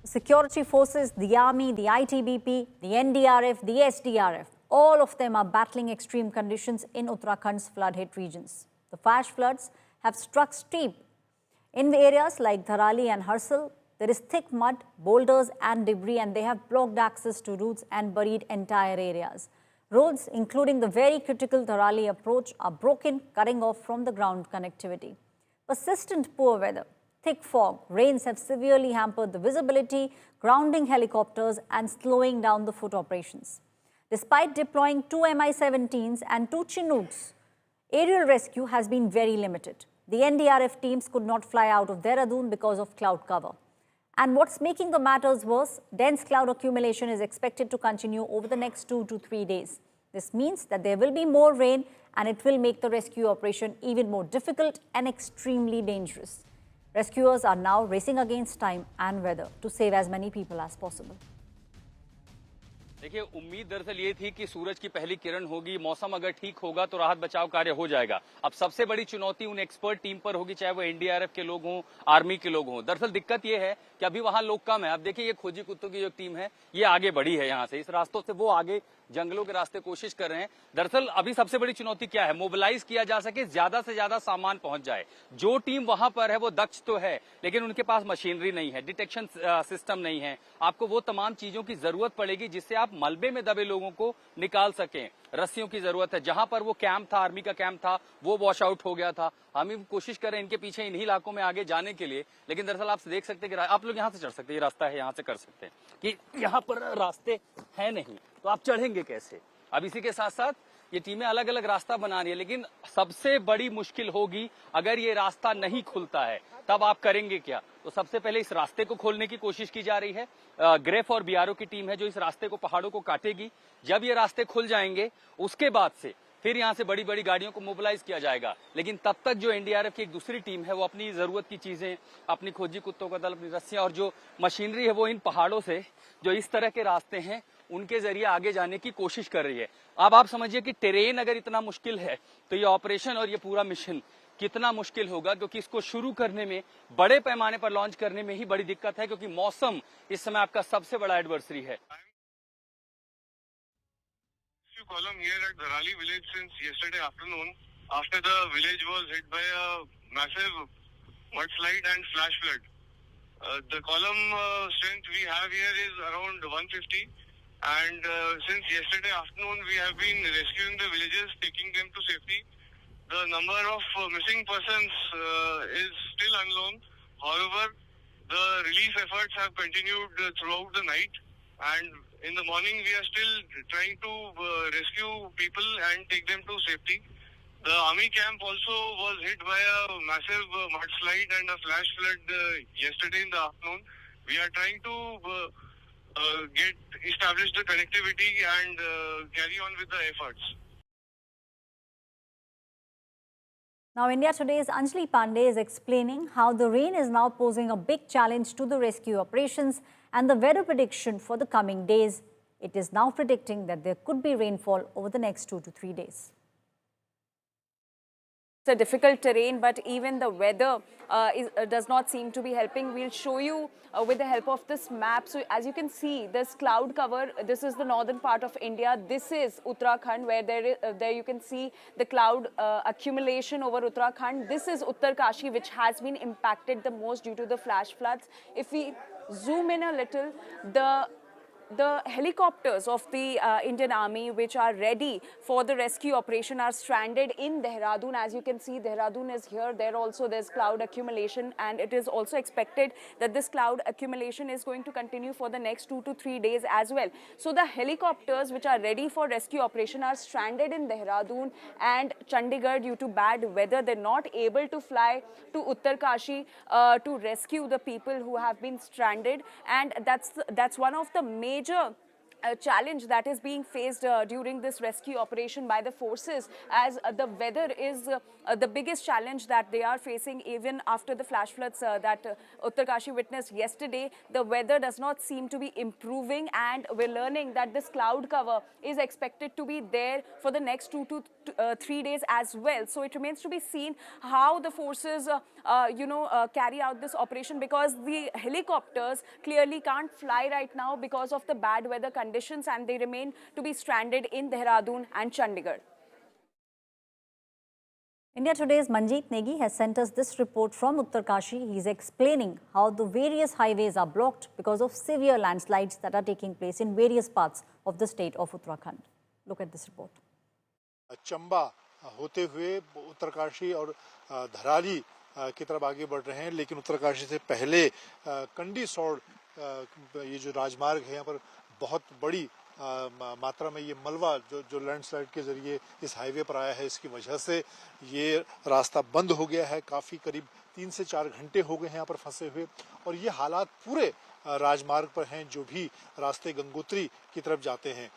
security forces, the army, the ITBP, the NDRF, the SDRF, all of them are battling extreme conditions in Uttarakhand's flood-hit regions. The flash floods have struck steep. In the areas like Dharali and Harsal, there is thick mud, boulders and debris, and they have blocked access to routes and buried entire areas. Roads, including the very critical Dharali approach, are broken, cutting off from the ground connectivity. Persistent poor weather, thick fog, rains have severely hampered the visibility, grounding helicopters and slowing down the foot operations. Despite deploying 2 Mi-17s and 2 Chinooks, aerial rescue has been very limited. The NDRF teams could not fly out of Dehradun because of cloud cover. And what's making the matters worse, dense cloud accumulation is expected to continue over the next 2 to 3 days. This means that there will be more rain and it will make the rescue operation even more difficult and extremely dangerous. Rescuers are now racing against time and weather to save as many people as possible. देखिए, उम्मीद दरअसल ये थी कि सूरज की पहली किरण होगी, मौसम अगर ठीक होगा तो राहत बचाव कार्य हो जाएगा। अब सबसे बड़ी चुनौती उन एक्सपर्ट टीम पर होगी, चाहे वो एनडीआरएफ के लोग हों, आर्मी के लोग हों। दरअसल दिक्कत ये है कि अभी वहां लोग कम है। अब देखिए, ये खोजी कुत्तों की जो टीम है, ये आगे बढ़ी है यहां से, इस रास्तों से वो आगे जंगलों के रास्ते कोशिश कर रहे हैं। दरअसल अभी सबसे बड़ी चुनौती क्या है, मोबिलाइज किया जा सके, ज्यादा से ज्यादा सामान पहुंच जाए। जो टीम वहां पर है वो दक्ष तो है, लेकिन उनके पास मशीनरी नहीं है, डिटेक्शन सिस्टम नहीं है। आपको वो तमाम चीजों की जरूरत पड़ेगी जिससे आप मलबे में दबे लोगों को निकाल सकें। रस्सियों की जरूरत है। जहां पर वो कैंप था, आर्मी का कैंप था, वो वॉश आउट हो गया था। हम भी कोशिश कर रहे हैं इनके पीछे इन्हीं इलाकों में आगे जाने के लिए, लेकिन दरअसल आप देख सकते हैं कि आप लोग यहां से चढ़ सकते हैं, ये रास्ता है, यहां से कर सकते हैं कि यहां पर रास्ते है नहीं, तो आप चढ़ेंगे कैसे। अब इसी के साथ साथ ये टीमें अलग अलग रास्ता बना रही है, लेकिन सबसे बड़ी मुश्किल होगी अगर ये रास्ता नहीं खुलता है, तब आप करेंगे क्या। तो सबसे पहले इस रास्ते को खोलने की कोशिश की जा रही है। ग्रेफ और बीआरओ की टीम है जो इस रास्ते को, पहाड़ों को काटेगी। जब ये रास्ते खुल जाएंगे उसके बाद से फिर यहां से बड़ी बड़ी गाड़ियों को मोबिलाइज किया जाएगा। लेकिन तब तक जो एनडीआरएफ की एक दूसरी टीम है वो अपनी जरूरत की चीजें, अपनी खोजी कुत्तों का दल, अपनी रस्सियां और जो मशीनरी है वो इन पहाड़ों से जो इस तरह के रास्ते हैं उनके जरिए आगे जाने की कोशिश कर रही है। अब आप समझिए कि टेरेन अगर इतना मुश्किल है तो ये ऑपरेशन और ये पूरा मिशन कितना मुश्किल होगा, क्योंकि इसको शुरू करने में, बड़े पैमाने पर लॉन्च करने में ही बड़ी दिक्कत है, क्योंकि मौसम इस समय आपका सबसे बड़ा एडवर्सरी है। Column here at Dharali village since yesterday afternoon after the village was hit by a massive mudslide and flash flood. The column strength we have here is around 150, and since yesterday afternoon we have been rescuing the villages, taking them to safety. The number of missing persons is still unknown. However, the relief efforts have continued throughout the night, and in the morning we are still trying to rescue people and take them to safety. The army camp also was hit by a massive mudslide and a flash flood yesterday in the afternoon. We are trying to establish the connectivity and carry on with the efforts. Now, India Today's Anjali Pandey is explaining how the rain is now posing a big challenge to the rescue operations and the weather prediction for the coming days. It is now predicting that there could be rainfall over the next 2 to 3 days. It's a difficult terrain, but even the weather does not seem to be helping. We'll show you with the help of this map. So as you can see, this cloud cover, this is the northern part of India. This is Uttarakhand, where there you can see the cloud accumulation over Uttarakhand. This is Uttarkashi, which has been impacted the most due to the flash floods. If we zoom in a little, the helicopters of the Indian Army, which are ready for the rescue operation, are stranded in Dehradun. As you can see, Dehradun is here. There's cloud accumulation, and it is also expected that this cloud accumulation is going to continue for the next 2 to 3 days as well. So the helicopters which are ready for rescue operation are stranded in Dehradun and Chandigarh due to bad weather. They're not able to fly to Uttarkashi to rescue the people who have been stranded, and that's one of the major challenge that is being faced during this rescue operation by the forces, as the weather is the biggest challenge that they are facing. Even after the flash floods that Uttarkashi witnessed yesterday, the weather does not seem to be improving, and we're learning that this cloud cover is expected to be there for the next 2 to 3 days as well. So it remains to be seen how the forces carry out this operation, because the helicopters clearly can't fly right now because of the bad weather conditions, and they remain to be stranded in Dehradun and Chandigarh. India Today's Manjeet Negi has sent us this report from Uttarkashi. He's explaining how the various highways are blocked because of severe landslides that are taking place in various parts of the state of Uttarakhand. Look at this report. Chamba होते हुए उत्तरकाशी और धराली की तरफ आगे बढ़ रहे हैं, लेकिन उत्तरकाशी से पहले कंडी सौड़ ये जो राजमार्ग है, यहाँ पर बहुत बड़ी मात्रा में ये मलबा जो लैंडस्लाइड के जरिए इस हाईवे पर आया है, इसकी वजह से ये रास्ता बंद हो गया है। काफी करीब 3 से 4 घंटे हो गए हैं यहाँ पर फंसे हुए, और ये हालात पूरे राजमार्ग पर हैं जो भी रास्ते गंगोत्री की तरफ जाते हैं,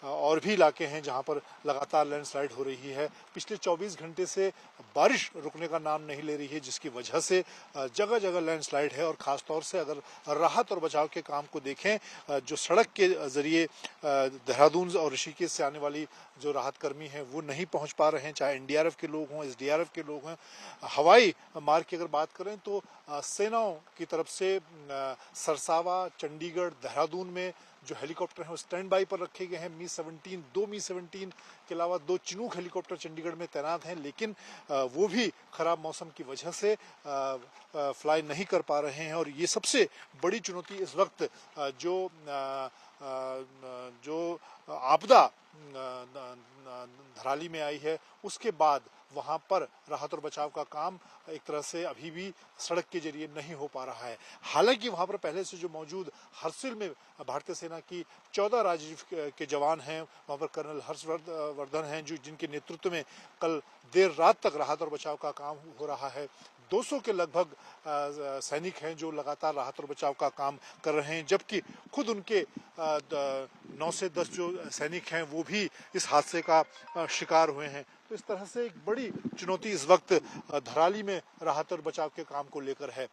और भी इलाके हैं जहां पर लगातार लैंडस्लाइड हो रही है। पिछले 24 घंटे से बारिश रुकने का नाम नहीं ले रही है, जिसकी वजह से जगह जगह लैंडस्लाइड है। और खासतौर से अगर राहत और बचाव के काम को देखें, जो सड़क के जरिए देहरादून और ऋषिकेश से आने वाली जो राहत कर्मी हैं वो नहीं पहुंच पा रहे हैं, चाहे एनडीआरएफ के लोग हों, एसडीआरएफ के लोग हैं। हवाई मार्ग की अगर बात करें तो सेनाओं की तरफ से सरसावा, चंडीगढ़, देहरादून में जो हेलीकॉप्टर हैं वो स्टैंड बाई पर रखे गए हैं। दो मी 17 के अलावा 2 चिनूक हेलीकॉप्टर चंडीगढ़ में तैनात हैं, लेकिन वो भी खराब मौसम की वजह से फ्लाई नहीं कर पा रहे हैं। और ये सबसे बड़ी चुनौती इस वक्त जो आपदा धराली में आई है, उसके बाद वहां पर राहत और बचाव का काम एक तरह से अभी भी सड़क के जरिए नहीं हो पा रहा है। हालांकि वहां पर पहले से जो मौजूद हरसिल में भारतीय सेना की 14 राज्य के जवान हैं, वहां पर कर्नल हर्षवर्धन हैं जिनके नेतृत्व में कल देर रात तक राहत और बचाव का काम हो रहा है। 200 के लगभग सैनिक हैं जो लगातार राहत और बचाव का काम कर रहे हैं, जबकि खुद उनके 9 से 10 जो सैनिक हैं वो भी इस हादसे का शिकार हुए हैं। तो इस तरह से एक बड़ी चुनौती इस वक्त धराली में राहत और बचाव के काम को लेकर है।